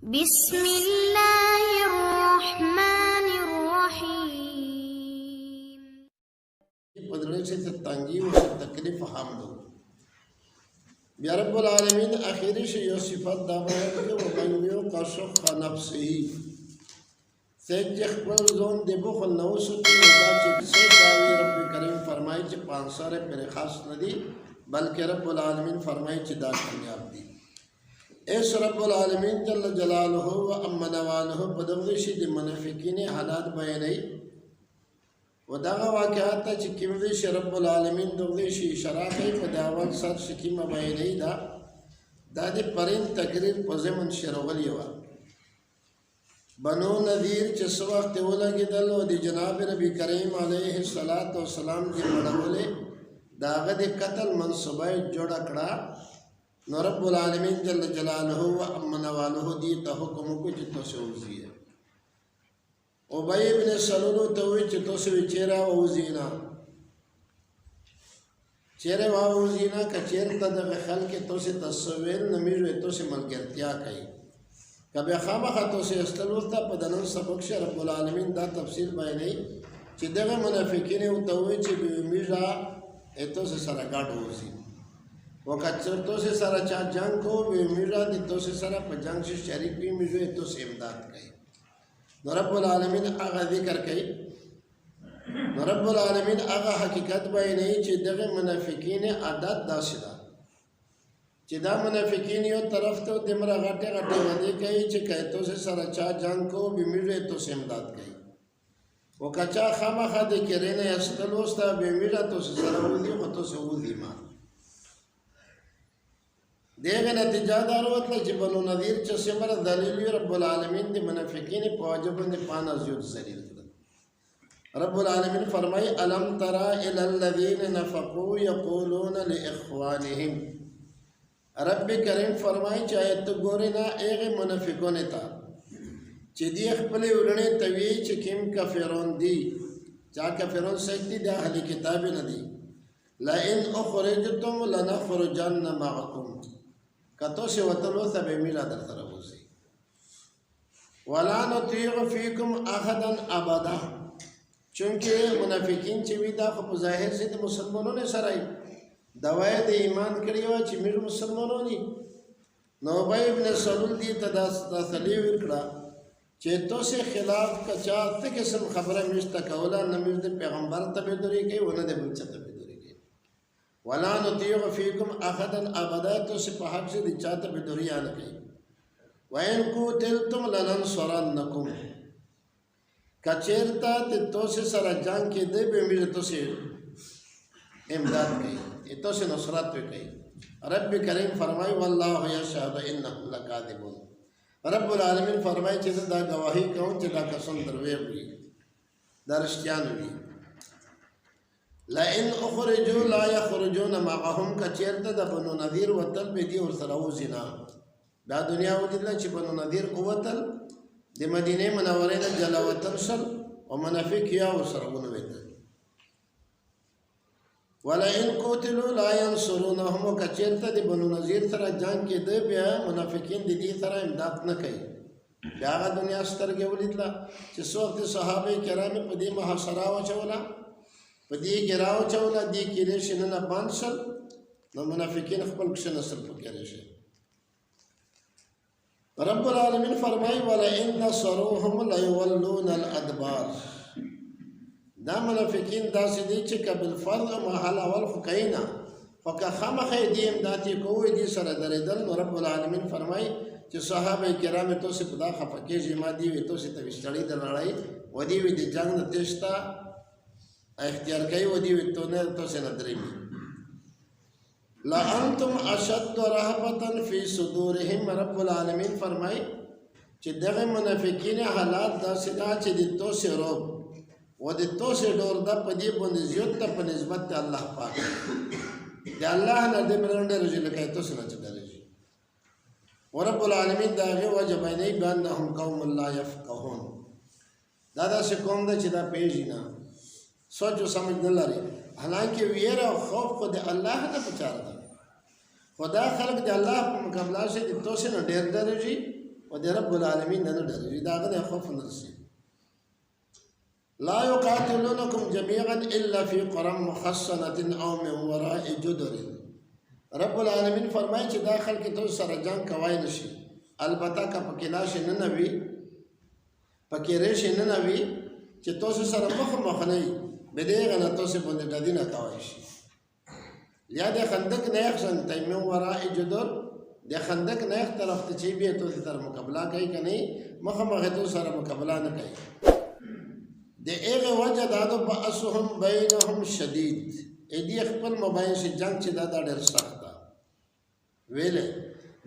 بسم الله الرحمن الرحيم. بدرنے سے تنگی و تکلیف حمد بیا رب العالمین اخیری سے یہ صفت دعوی کہ ومن یوق شح نفسه سید خپل زون د بخل نو سوتی ودا چې څه داوی رب کریم فرمایي چې پانسره پر خاص ندی بلکہ رب العالمین فرمایي چې دا کامیاب دي اس رب العالمین جل جلالہ و امن والہ بدغه شي د منافقین حالات بیانای و دغه واقعات چې کوم دي چې رب العالمین دغه شي شراکې په داوت سر شکیمه بیانای دا د پرین تقریر په زمن شروغلی و بنو نذیر چې سو وخت ولګیدل او د جناب نبی کریم علیه الصلاۃ والسلام دی مړولې داغه د قتل منصبه جوړ کړه نو رب العالمین جل جلاله و امن والہ دی ته حکم کو چې تاسو وزیه ابی ابن سلول ته وی چې تاسو چیرې وزینا چیرې وزینا کچیرته د خلک تاسو تصویر نمیږي تاسو ملګرتیا کوي کبه خامخا تاسو استلوسته په دنن سبق شه رب العالمین دا تفصیل بیانې چې دغه منافقین او ته وی چې میږه تاسو سره ګډ وزي وکړه تاسو سره چا جنگ کو میږه د تاسو سره په جنگ شي شریک وي میږه تاسو امداد کوي نو رب العالمین هغه ذکر کوي نو رب العالمین هغه حقیقت بیانې چې دغه منافقین عادت داسې ده چې دا منافقین یو طرف ته دمره غټه غټه باندې کوي چې کایتو سره چا جنگ کو بیمیږي تو امداد کوي وکچا خامخا د کرینه استلوستا بیمیږي تو سره ودی او تو ودی ما دغه نتیجه دار وته چې بنو نذیر چې سمره دلیل رب العالمین د منافقین په واجب باندې پانا زیات ذلیل رب العالمین فرمای الم ترى الى الذين نفقوا يقولون لاخوانهم رب کریم فرمای چې آیت ګورې نه هغه منافقون ته چې دی خپل ورنه توی چې کوم کافرون دي چا کافرون سکتی د اهل کتاب نه دي لئن اخرجتم لنخرجن معكم کتو سے وتلو سب میرا در سره وسی ولا نطيع فيكم احدا ابدا چونکه منافقین چې وی دا په ظاهر سي د مسلمانانو سره دوای د ایمان کړیو چې موږ مسلمانانی نو ابی ابن سلول دی تداسلی ورکړه چې تاسو خلاف کچا ته قسم خبره مشته کوله نه موږ د پیغمبر ته بدري کوي ونه د بل څه ته بدري کوي ولا نطيع فيكم احدا ابدا تاسو په حق دي چاته بدري نه کوي وان قتلتم لننصرنكم کچیرتا ته تاسو سره جنگ کې دی به موږ تاسو امداد کوي تو سے نصرت پہ کہی رب کریم فرمائی واللہ یشہد انہم لکاذبون رب العالمین فرمائی چیزا دا گواہی کون چی دا قسم دروے ہوئی دا رشتیان ہوئی لئن اخرجو لا یخرجون معهم کچیرتا دا بنو نذیر وطل پہ دی اور سراوزینا دا دنیا ہو دیدلا چی بنو نذیر قوتل دی مدینہ منورین جلا وطل سر و منافق کیا اور سراون ویدل ولئن قتلوا لا ينصرونهم کچیرته د بنو نذیر سره جنگ کې دی بیا منافقین د دې سره امداد نه کوي بیا هغه دنیا سترګې ولیدله چې څو وخت صحابه کرام په دې محاصره واچوله په دې ګراو چوله دې کې شنه بانسل نو منافقین خپل کښ نسل پکې شي رب العالمین فرمایي ولئن نصروهم ليولون الادبار دا منافقین داسې دي چې قبل فرض محل اول خو کینا خو که خامخې دې امدادي کوی دې سره درېدل نو رب العالمین فرمایي چې صحابه کرام ته څه خدا خفکیږي ما دی وي ته څه ته وشتړی د لړۍ و دې وي د جنگ د تشتا اختیار کوي و دې وي ته نه ته څه نه درېږي لا انتم اشد رهبه فی صدورهم رب العالمین فرمایي چې دغه منافقین حالات داسې دا چې د تو سره روب و د توسه ډور د پدی باندې زیات ته په نسبت الله پاک دی الله نه د مرنده رجل کوي توسه نه چداري ورب العالمین دا هغه وجب نه بانهم قوم لا يفقهون دا څه کوم د چې دا پیژینا سوچ سمجھ نه لري حالانکه ویره او خوف خو د الله نه پچار ده خدا خلق د الله په مقابله سے د توسه نه ډیر درجی او د رب العالمین نه ډارېږي د هغه نه خوف نه رسي لا يقاتلونكم جميعا الا في قرى محصنه او من وراء جدر رب العالمین فرمایي چې دا خلک ته سره جنگ کوي نشي البته که پکې لاش نه وي پکې ریش نه وي چې تاسو سره مخ نه وي به دې غنه تاسو باندې د دینه کوي شي یا د خندق نه یخن تیمم وراء جدر د خندق نه یخ طرف ته چې به تاسو سره مقابله کوي کني مخ ته سره مقابله نه کوي د هغه وجه دا د باسهم بینهم شدید ا دې خپل مباین شي جنگ چې دا ډېر سخت ده ویلې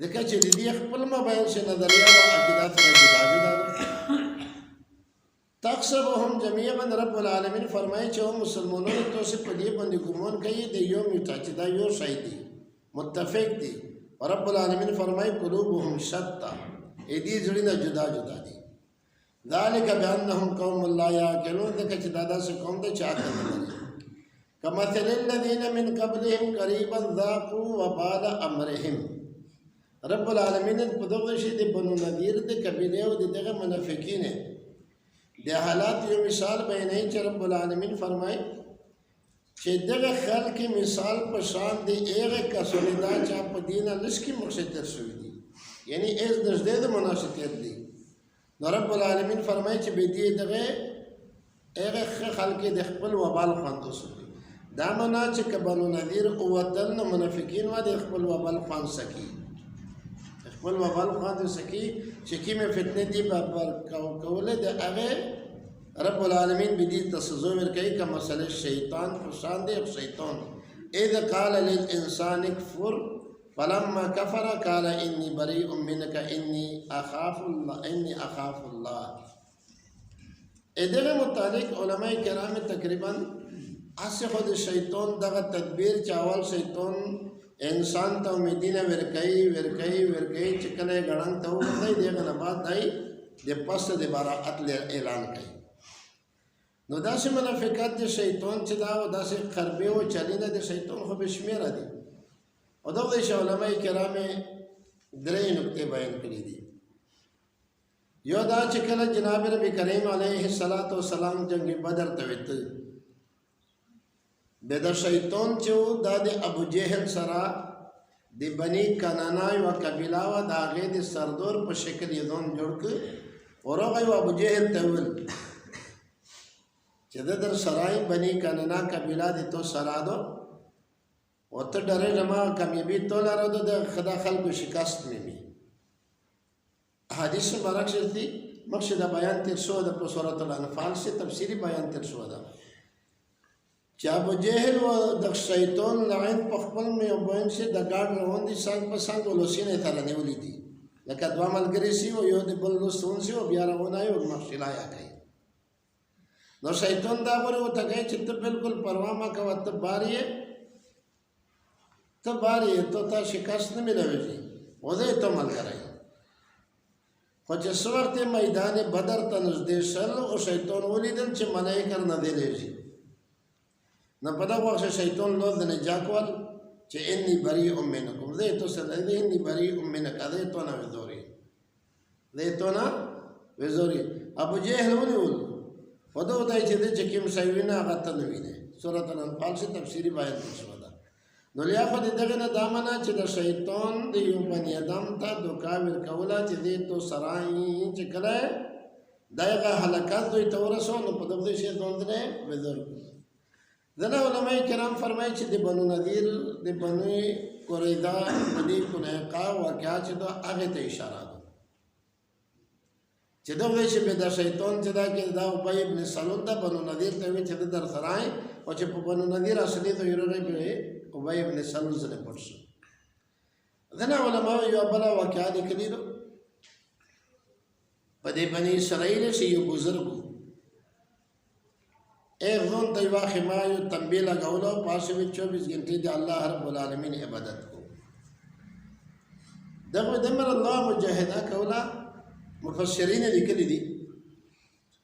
ځکه چې دې خپل مباین شي نظریه او عقیده سره جدا ده تقسبهم جميعا رب العالمین فرمایي چې مسلمانانو ته څه په دې باندې ګمان کوي د یو میټا چې دا یو شی دی متفق دي رب العالمین فرمایي قلوبهم شتى ا دې ځړینه جدا جدا دي ذلك بانهم قوم لا يعقلون ذکر چې دا داسې قوم ده چې عقل نه لري كمثل الذين من قبلهم قريبا ذاقوا وبال امرهم رب العالمین په دغه شی د بنو نذیر د قبیله او دغه منافقین د حالات یو مثال بیانوي چې رب العالمین فرمایي چې دغه خلک مثال په شان دی هغه کسونه دا چې په دینه لشکې مقصد تر شوی دي یعنی از نږدې د مناسبت دي رب العالمین فرمایي چې به دې دغه هغه خلک د خپل وبال خوند وسوي دا معنا چې کبنو نذیر او وطن منافقین و د خپل وبال خوند سکی خپل وبال خوند سکی چې کیمه فتنه دی بابر کوله د هغه رب العالمین به دې تصور کوي کما مثلا شیطان فشان دی شیطان اذا قال للانسان اكفر فلما كفر قال اني بريء منك اني اخاف الله ادغه متعلق علماء کرام تقریبا اسه خود شیطان دغه تدبیر چاول شیطان انسان ته مدینه ورکای چې کله غړنګ ته وځي دغه نه بعد دای د پس د براءت اعلان کوي نو داسې منافقت د شیطان چې دا او داسې خربه او چلینه د شیطان خو بشمیره دي او دغه علماء کرام درې نقطې بیان کړې دي یو دا چې کله جناب نبی کریم علیه السلام جنگ بدر ته وته د شیطان چې دا د ابو جهل سره د بنی کنانا یو قبیله و د هغه د سردور په شکل یې ځون جوړ کړ ورغه ابو جهل ته ول چې در سرای بنی کنانا قبیله د تو سرادو او ته ډېر جما کامیابی توله راځو د خدا خلکو شکست مې حدیث مبارک شتي مقصد بیان تر شو د سورۃ الانفال سے تفسیری بیان تر شو دا چې ابو جهل او د شیطان لعن په خپل مې وبین شي د ګاډ روان دي څنګ په څنګ ولوسینه تر نیولې دي لکه دوه ملګری سی او یو د بل لوسون سی او بیا روانه یو مخشلایا کوي نو شیطان دا ور وته کوي چې ته بالکل پروا ما کوه ته باري ته تا شکست نه ملوي او زه ته مل کړای خو چې څورته میدان بدر ته نږدې شل او شیطان ولیدل چې ملائکه نه دی لږي نه په دا وخت شیطان لو د نه جاکول چې انی بریء منکم زه ته سره دې انی بریء منک زه ته نه وزوري ابو جهل ونیول خدای ته چې دې کوم شی وینا هغه ته نه ویني سورۃ الانفال سے تفسیری بیان شو نو لیا خو دغه نه دامنه چې د شیطان د یو بنی آدم ته دوکا ورکوله چې دې تو سرای چې کله دغه حلقات دوی ته ورسو نو په دغه شی دوندره وزر ځنه علماء کرام فرمایي چې د بنو نذیر د بنو قریظه د دې کنه واقعا چې دا هغه ته اشاره ده چې دغه شی به د شیطان چې دا کې دا ابی ابن سلول د بنو نذیر ته چې در سرای او چې په بنو نذیر اصلي ته یوه ابی ابن سلول سره پړشو ځنه علماء یو بل واقعا لیکلي دي په دې بنی اسرائیل شي یو بزرګ ایغون دیوا خمایو تنبیه لگاولا پاسو میں 24 گھنٹے دی اللہ رب العالمین عبادت کو دمر اللہ مجاہدہ کولا مفسرین لکلی دی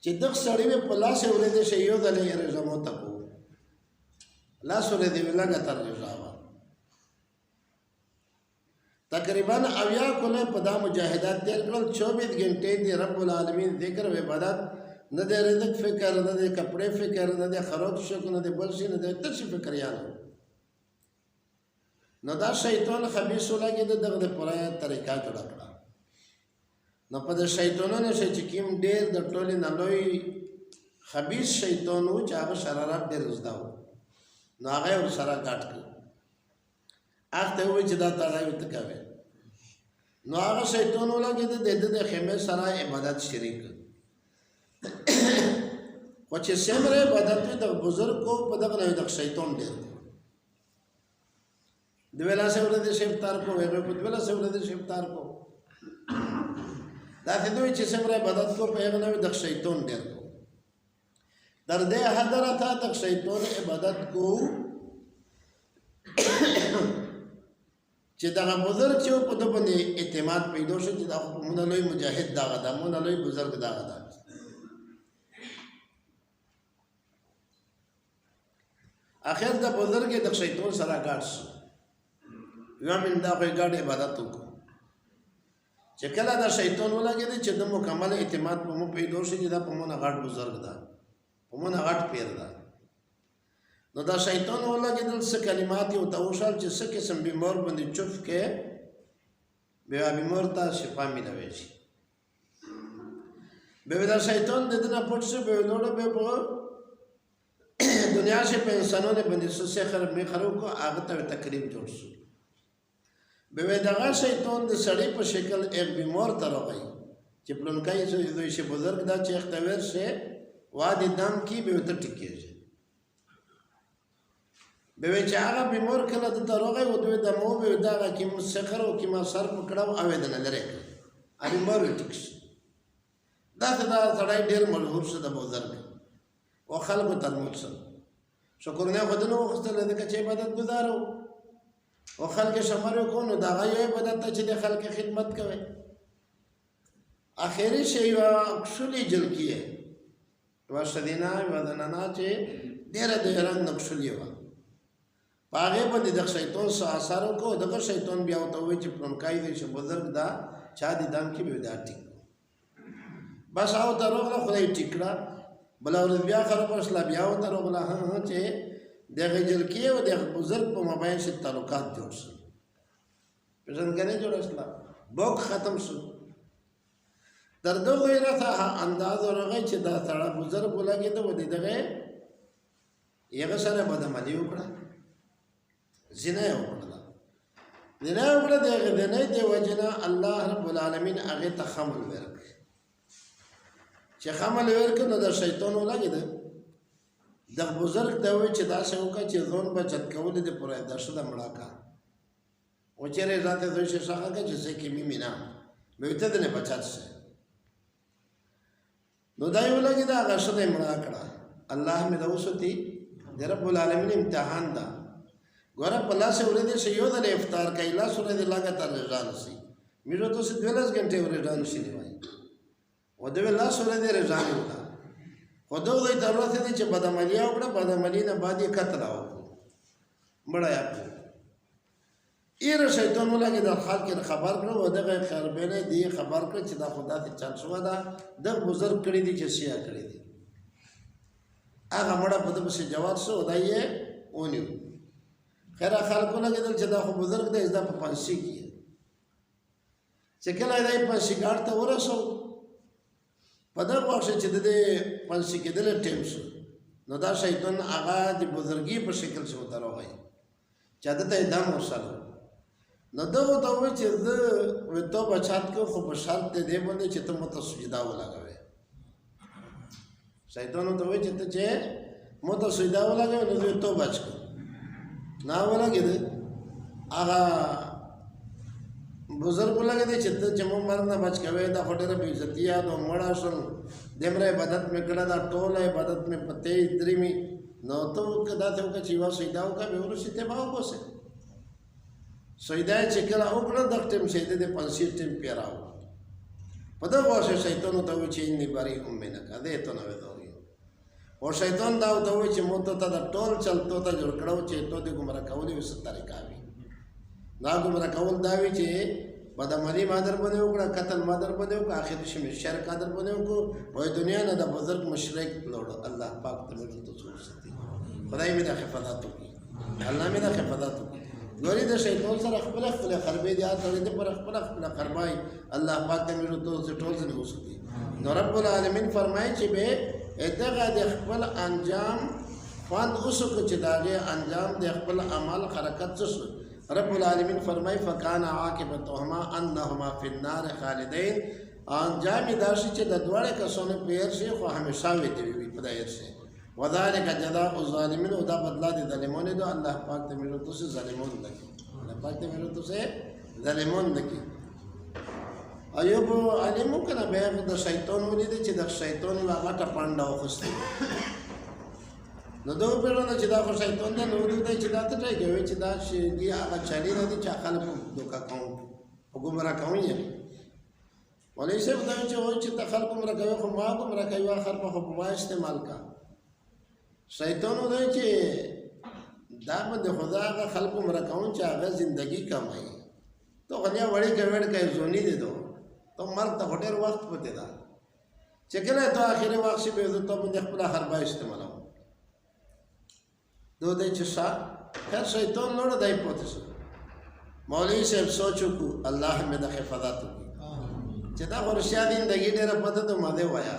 چی دق سڑی میں پلا سے اولی دے شیو دلے رجمو تکو لا سولی دی لگا تر رجاوا تقریبا 80 کله په دا مجاهدات تیر کړل 24 غنټې دی رب العالمین ذکر او عبادت نه د رزق فکر نه د کپڑے فکر نه د خروج شک نه د بل شي نه د تش فکر یانو نو دا شیطان خبيث ولګي دغه پرایا طریقہ جوړ کړه نو په د شیطانونو چې کیم ډېر د ټولې نلوي خبيث شیطانو چې هغه شرارت ډېر زداو نو هغه ور سره کاټ کړ اخته وې چې دا تړاوي تکاوي نو هغه شیطان ولګي د خیمه سره عبادت شریک و چې سمره عبادت د بزرګ کو په دغه نه د شیطان ډېر د ویلا سره د شفتار کو هغه په ویلا سره د شفتار کو دا څه دوی چې سمره عبادت کو په هغه نه د شیطان ډېر در دې حضرت د شیطان عبادت کو چې دا بزرګ چې په دغه باندې اعتماد پیدا شو چې دا مونږ لوی مجاهد داغه دا مونږ لوی بزرګ داغه دا اخر دا بزرګ د شیطان سره ګاډ شو یو من دا په ګاډ عبادت وکړو چې کله دا شیطان ولګي چې د مکمل اعتماد په مو پیدا شي چې دا په مونږ غاډ بزرګ دا په مونږ غاډ پیر دا نو دا شیطان ولګي دل څه کلمات او توشل چې څه قسم بیمار باندې چوف کې بیا بیمار ته شفا ملوي شي به دا شیطان د دې نه پټ شي به لوړ به په دنیا سے په انسانانو باندې څه سحر می خرو کو هغه ته تکلیف جوړ شو به دغه شیطان د سړی په شکل ایک بیمار ته راغی چې پلونکای چې دوی شي بزرګ دا چې اختیار شي وادي دم کی به ته ټکیږي به چې هغه بیمار کله د تروغه او دوی د مو به دا کی مسخر او کی ما سر پکړاو اویدنه لري ا بیمار ټیکس دا سړی ډیر مشهور شو د بزرګ او خلکو ترموت سره شکرونه خدانو وختل د کچې عبادت گزارو او خلک شمارو کو نو دا غي عبادت چې د خلک خدمت کوي اخیری شی وا اکشلی جل کیه وا شدینا ودننا چې ډیر ډیر نقشلی وا پاغه باندې د شیطان سره اثر کو دغه شیطان بیا ته وي چې پرمکای دي چې بزرګ دا چا دي دم کې به دا ټیک بس او دروغه خدای ټیکړه بلا ورځ بیا خراب شلا بیا و تر غلا چې دغه جل کې او د بزرګ په مابین شي تعلقات جوړ شي پېژندګنې جوړ شلا بوک ختم شو در دغه غیرته انداز ورغی چې دا سړی بزرګ ولګي ته ودی دغه یغه سره بدعملي وکړه زنا وکړه دغه نه دی وجنا الله رب العالمین هغه ته خمل ورک چې خمل ورک نو د شیطان ولګي د بزرګ دا وی چې دا څنګه چې ځون بچت کول دي پرې د شته مړاکا او چې راته دوی چې څنګه چې څه کې مینا به ته نه بچات شي نو دا یو لګي دا غشته مړاکړه الله مې دا وسوتي د رب العالمین امتحان دا ګوره په لاس ورته شي یو د افطار کوي لاس ورته لګاتار رضان شي میرو ته 12 غنټه ورته شي دی وای و د لاس ورته رضان وتا خدای دوی ضرورت دي چې بدعملي او بدعملي نه باندې قتل او مړا یا ایر شیطان ولګي د خلک خبر کړو او دغه خربنه دی خبر کړ چې دا خدا ته چل شو دا د بزرګ کړی دي چې سیا کړی دي هغه مړه په دغه څه جواب شو دایې اونیو خیر خلکو لګي چې دا خو بزرګ دی دا په پنځه کې چې کله دای په شګار ته ورسو په دا وخت چې د پنځه کې دل ټیم شو نو دا شیطان هغه د بزرګي په شکل شو دروغی چې دته دم ورسره نو دا ته و چې زه وته بچات کو خو په شرط دې باندې چې ته مت سجدا ولاګوي شیطان ته و چې ته چې مت سجدا ولاګوي نو ته بچ کو نا ولاګي دې هغه بزرګ لګي دې چې ته چې مو مرنه بچ کوي دا هټره به عزتیا نو مړا شل دمره عبادت میں کړه دا ټول عبادت میں پته درمی نو ته کدا ته چې وا سجدا وکړه به ورسته باو کوسه سجدا چې کله وکړه د ټیم شه دې پنځه ټیم پیراو په دا واسه شیطان ته و چې نه بری امنه کده ته نو وځوري او شیطان دا ته و چې مو ته دا ټول چلته ته جوړ کړو چې ته دې ګمرا کولې وس طریقہ وي دا ګمراه کول دا وي چې بدعملي ما در باندې وکړه، قتل ما در باندې وکړه، آخر شمه شرک در باندې وکړو، وای دنیا نه د بزرګ مشرک لوړ. الله پاک ته مې ته څو ستي خدای مې د حفاظت وکړي، الله مې د حفاظت وکړي. ګوري د شیطان سره خپل خربې دي اته دې پر خپل خربای الله پاک ته مې ته ټول څه وساتي. نو رب العالمین فرمایي چې به اتغه د خپل انجام فند اوسو چې داغه انجام د خپل عمل حرکت څه. رب العالمین فرمای فکان عاقبتهما انهما فی النار خالدین. انجام داسې چې د دوړې کسانو پیر شي خو همیشه وي دی په دایر شي. وذالک جزاء الظالمین. او دا بدلا دي ظالمانو ده. الله پاک ته مې تو سه ظالمون لګي، الله پاک ته مې تو سه ظالمون لګي. ایوب علم کنه به د شیطان ولید چې د شیطان واغه پانډا وخسته. نو دا وبرونه چې دا خو شیطان نه نور دی چې دا ته کوي چې دا شی دی هغه چالي نه دي چې خلک دوکا کوي او ګمرا کوي. ولې څه دا چې وایي چې خلک ګمرا کوي خو ما ګمرا کوي اخر په خو ما استعمال کا. شیطان وایي چې دا باندې خدا هغه خلک ګمرا کوي چې هغه ژوندۍ کمایي. تو غنیا وړي کوي کوي زونی دي دو تو مرګ ته ډېر وخت پته دا چې کله ته اخیری وخت شي به ته باندې خپل حربا استعمالو دو دې چې شا هر شیطان لور دای پته شو. مولوی صاحب سوچو کو الله مې د حفاظت وکړي چې دا ورشیا دین دګی ډېر پته ته مده وایا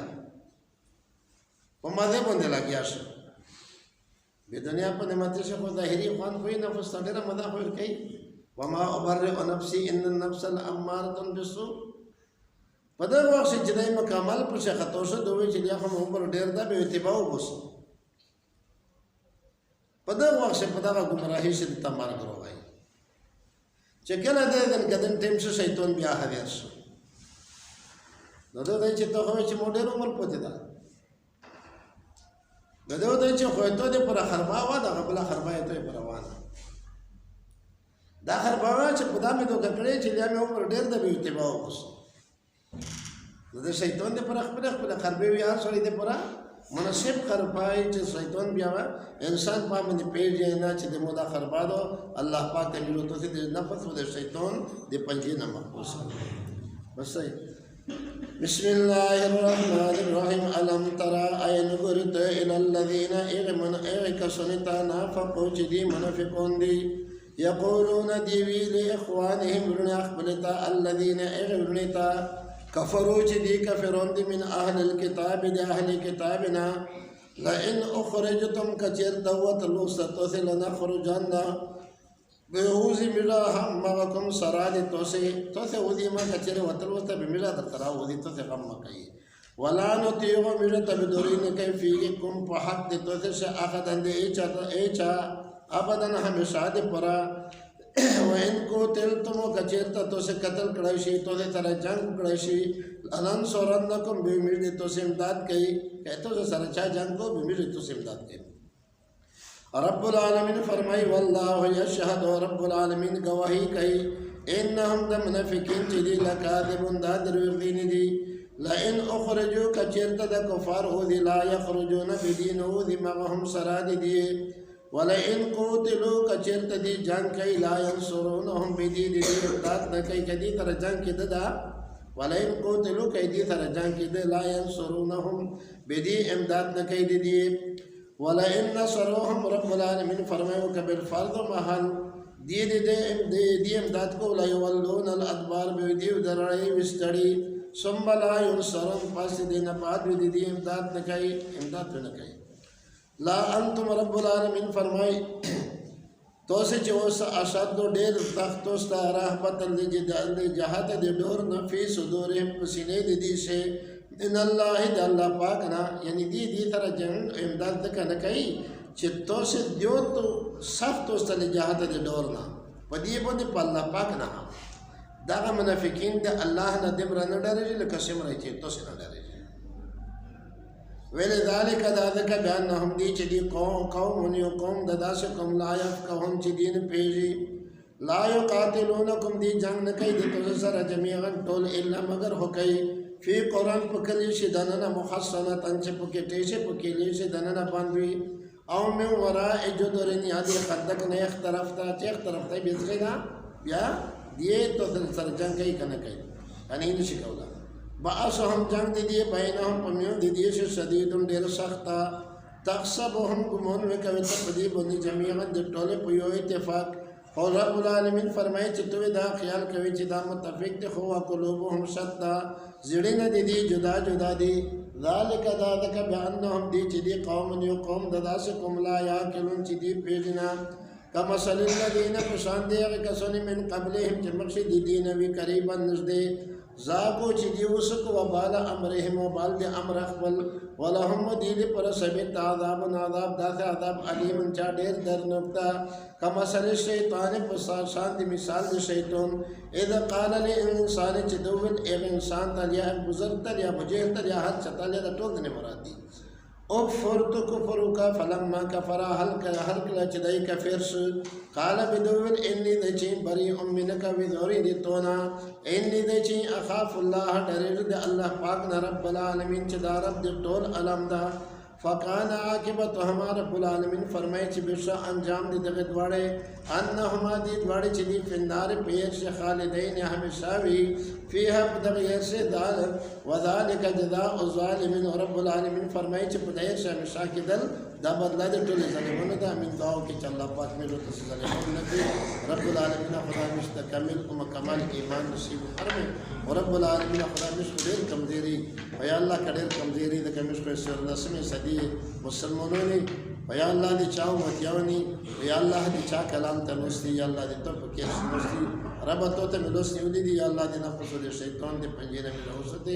په مده باندې لګیا شو. به دنیا په نعمت شه خو ظاهري خوان کوئی نفس ډېر مده خور کوي. وما ابرئ نفسي ان النفس الاماره بالسوء. په دا وخت چې دای مکمل پر څه خطو شو دوی چې یا هم عمر ډېر دا به اتباع وبس. په دا وخت په دا ګمراهي شي ته مارګ راوای چې کله دې کدن ټیم شو شیطان بیا حاضر شو. نو دا چې ته خو چې موډر عمر پته دا دا چې خو ته دې پر خربا و دا قبل خربا ته پر روانه دا خربا چې په دا مې دوه کړې چې بیا مې عمر ډېر دا به اتباع وبس. نو د شیطان دې پر خپل خربې وی هر سړی دې پر مناسب خربای چې شیطان بیا انسان په باندې پیږي نه چې د مودا خربا دو. الله پاک دې له توسه دې نفس و د شیطان دې پنځه نه محفوظ. بس بسم الله الرحمن الرحیم. الم ترى اين غرت الى الذين اغمن اكسنتا نافقوا جدي منافقون دي يقولون دي لاخوانهم رنا اخبلتا الذين اغمنتا كفروا جدي كفرون دي من اهل الكتاب دي اهل كتابنا لئن اخرجتم كثير دوت لوستو لنخرجن بهوزي ملا هم معكم سراد توسي ودي ما كثير وتلوت بملا ترى ودي توسي غم كاي ولا نطيع ملا تبدورين كيفكم فحق توسي اخذن دي ايچا ابدا هميشه دي پرا وین کو تل تمو کچیرتا تو سے قتل کڑایشی تو سے سره جنگ کڑایشی انن سورندکم به میډ تو سے امداد کئ کہتو سے سره چا جنگ کو به میډ تو سے امداد کئ. رب العالمین فرمای والله یشهد. رب العالمین گواہی کئ انهم د منافقین چې دی لکاذبون دا دروغین دي. لئن اخرجوا کچیرتا د کفار هو دی لا یخرجون بدینه دی معهم سراد دی. ولئن قتلوا کچرت دی جنگ کئی لا ينصرونهم بدی دی امداد نہ کئی کدی تر جنگ کی ددا. ولئن قتلوا کئی دی تر جنگ کی دے لا ينصرونهم بدی امداد نہ کئی دی. ولئن نصرهم رب العالمین فرمائے کہ بالفرض محل دی امداد کو لا يولون الادبار بدی درڑی وستڑی ثم لا ينصرون پس دین بعد دی امداد نہ کئی نہ کئی. لا انتم رب العالمین فرمائی تو سے چوس اشد ډیر تختو ستا رحمت دې جهات دې ډور نفي صدورهم پسینه دې شه ان الله د الله پاک نه یعنی دې تر جن امداد کنه کوي چې تو سے دیو تو سخت استل جهات دې ډور نه پدې باندې په الله پاک نه دا منافقین د الله نه دې برنه ډارې لکه سمره چې تو سے نه ډارې. ولذلك ذلك بأنهم دي چدي قوم يقوم دداس قوم لا يفقهون چدين پیجي لا يقاتلونكم دي جنگ نکي دي تو سر جميعا طول الا مگر هکي في قرآن پکلی شدننا محصنة انچ پکٹی سے پکلی شدننا باندوی او من وراء جدرن یادی خدق نه اخترفتا چه اخترفتا بیزغینا بیا دیے تو سر جنگ کئی کنه کئی یعنی نشي کولا بعثهم جنگ دیے بینهم پمیون دیے شو شدیدن ډیر سختا تحسبهم گمون وکوي تقدی بندي جميعا د ټوله په یو اتفاق او رب العالمین فرمایي چې توې دا خیال کوي چې دا متفق دي خو قلوبهم شتى زړه نه دي جدا جدا دي ذالک ذالک بانهم دي چې دي قوم یو قوم دداس قوم لا یاکلون چې دي پیژنا کما صلی الذین پسان دي هغه کسونه من قبلهم چې مقصد دي نبی قریبا نزدې زاغو چې دی وسک وبال امرهم وبال د امر خپل ولهم دی پر سبت عذاب عذاب داسه عذاب علیم چا ډیر درنکتا کما سره شیطان په شان دی مثال د شیطان اذا قال للانسان چې دوول انسان ته یا گزر ته یا بجه ته یا حد چتا له ټول نه مراد دي او فرت کفر کا فلما کفر هل کلا چې دای کافر شو قال بدوول انی د چی بری امنک وذوری دتونا انی د چی اخاف الله ډیر د الله پاک نه رب العالمین چې دا رب د ټول علم دا فکان عاقبت هما رب العالمین فرمایي چې بشا انجام دي دغه دواړه انهما دي دواړه چې دي فنار پیر ش خالدین همیشه وی فيها بدغه سے دال وذالک جزاء الظالمین رب العالمین فرمایي چې په دغه ش همیشه کې دل دا بدلا د ټول ظالمونو دا من دعاو کې چې الله پاک مې ورته ظالمونو نه رب العالمین خدا مستکمل او مکمل ایمان نصیب فرمایي رب العالمین خدا مش ډېر کمزوري یا الله کډېر کمزوري د کمش په سر رسمي صدی مسلمانوں نے یا اللہ دی چاو متیاونی یا اللہ دی چا کلام تنوستی یا اللہ دی تو پکیر سنوستی رب تو ته ملوستی ودی دی یا اللہ دی نفس دی شیطان دی پنجیره می روسته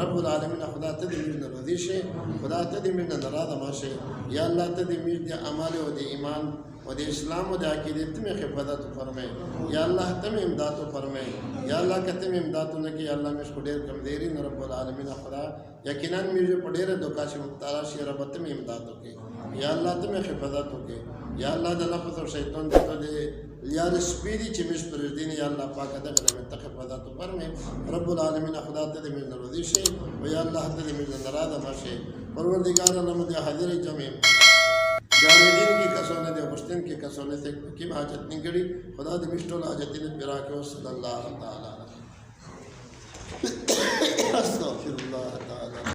رب العالمین خدا ته دی من رضی شه خدا ته دی من ناراض ماشه یا اللہ ته دی من دی اعمال و دی ایمان و دی اسلام و دی عقیده تم حفاظت فرمائے یا اللہ تم امداد فرمائے یا اللہ کتم امداد نہ کہ اللہ مش کو ډیر کمزوری نہ رب العالمین خدا یقینا مجھے پڑھے دوکا سے مبتلا شی رب تم امداد ہوکے یا اللہ تم حفاظت ہوکے یا اللہ د نفس اور شیطان ته دے یا سپیری چې مش پر دین یا اللہ پاک دغه میں حفاظت فرمائے رب العالمین خدا ته من رضی شی و یا اللہ ته من ناراض ماشه پروردگار نمد حاضر جمع جانبین کی کسونے دے غشتن کی کسونے سے کیم حاجت نہیں کری خدا دے مشتول حاجتین پیرا کے صلی اللہ تعالی استغفر اللہ تعالی